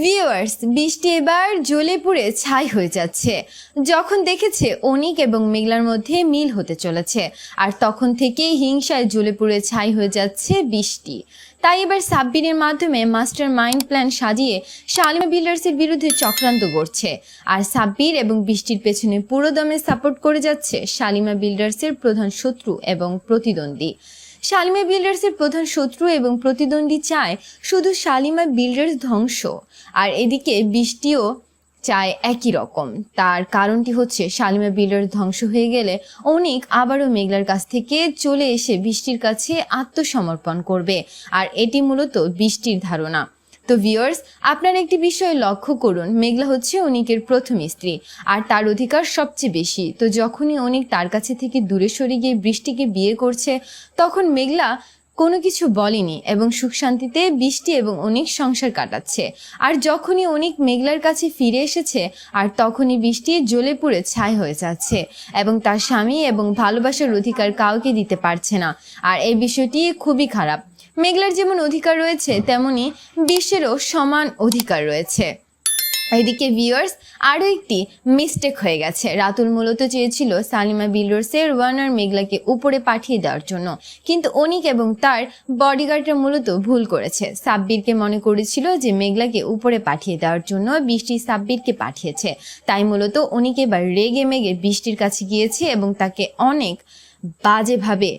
Viewers, বৃষ্টি এবার জ্বলে পুড়ে ছাই হয়ে যাচ্ছে যখন দেখেছে অনিক এবং মেঘলার মধ্যে মিল হতে চলেছে, আর তখন থেকেই হিংসায় জ্বলে পুড়ে ছাই হয়ে যাচ্ছে বৃষ্টি। তাই এবার সাব্বিরের মাধ্যমে মাস্টার মাইন্ড প্ল্যান সাজিয়ে শালিমা বিল্ডার্সের বিরুদ্ধে চক্রান্ত করছে। আর সাব্বির এবং বৃষ্টির পেছনে পুরো দমে সাপোর্ট করে যাচ্ছে শালিমা বিল্ডার্সের প্রধান শত্রু এবং প্রতিদ্বন্দ্বী। শালিমা বিল্ডার্সের প্রধান শত্রু এবং প্রতিদ্বন্দ্বী চায় শুধু শালিমা বিল্ডার্স ধ্বংস, আর এদিকে বৃষ্টিও চায় একই রকম। তার কারণটি হচ্ছে শালিমা বিল্ডার্স ধ্বংস হয়ে গেলে অনিক আবারও মেঘলার কাছ থেকে চলে এসে বৃষ্টির কাছে আত্মসমর্পণ করবে, আর এটি মূলত বৃষ্টির ধারণা। তো ভিউয়ার্স, আপনারা একটি বিষয় লক্ষ্য করুন, মেঘলা হচ্ছে অনিকের প্রথম স্ত্রী আর তার অধিকার সবচেয়ে বেশি। তো যখনই অনিক তার কাছে থেকে দূরে সরে গিয়ে বৃষ্টিকে বিয়ে করছে, তখন মেঘলা কোনো কিছু বলেনি এবং সুখ শান্তিতে বৃষ্টি এবং অনিক সংসার কাটাচ্ছে। আর যখনই অনিক মেঘলার কাছে ফিরে এসেছে, আর তখনই বৃষ্টি জ্বলে পুড়ে ছাই হয়ে যাচ্ছে এবং তার স্বামী এবং ভালোবাসার অধিকার কাউকে দিতে পারছে না। আর এই বিষয়টি খুবই খারাপ। মেঘলার যেমন অধিকার রয়েছে, তেমনি বিশ্বেরও সমান অধিকার রয়েছে। এদিকে ভিউয়ার্স, আরও একটি মিস্টেক হয়ে গেছে। রাতুল মূলত চেয়েছিল শালিমা বিল্ডার্সের ওয়ার্নার মেঘলাকে উপরে পাঠিয়ে দেওয়ার জন্য, কিন্তু অনিক এবং তার বডিগার্ডরা মূলত ভুল করেছে। সাব্বিরকে মনে করেছিল যে মেঘলাকে উপরে পাঠিয়ে দেওয়ার জন্য বৃষ্টি সাব্বিরকে পাঠিয়েছে। তাই মূলত অনিক এবার রেগে মেগে বৃষ্টির কাছে গিয়েছে এবং তাকে অনেক বাজেভাবে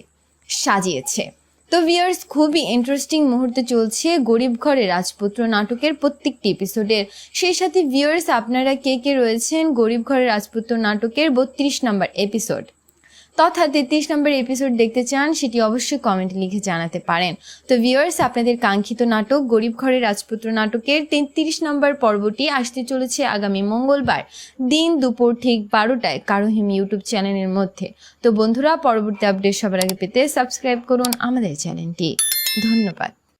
সাজিয়েছে। তো ভিউয়ার্স, খুবই ইন্টারেস্টিং মুহূর্তে চলছে গরিব ঘরে রাজপুত্র নাটকের প্রত্যেকটি এপিসোডের। সেই সাথে ভিউয়ার্স, আপনারা কে কে রয়েছেন গরিব ঘরে রাজপুত্র নাটকের 32 নম্বর এপিসোড তথা 33 নম্বর এপিসোড দেখতে চান, সেটি অবশ্যই কমেন্টে লিখে জানাতে পারেন। তো ভিউয়ার্স, আপনাদের কাঙ্ক্ষিত নাটক গরিব ঘরের রাজপুত্র নাটকের 33 নম্বর পর্বটি আসতে চলেছে আগামী মঙ্গলবার দিন দুপুর ঠিক 12টায় কারোহিম ইউটিউব চ্যানেলের মধ্যে। তো বন্ধুরা, পরবর্তী আপডেট সবার আগে পেতে সাবস্ক্রাইব করুন আমাদের চ্যানেলটি। ধন্যবাদ।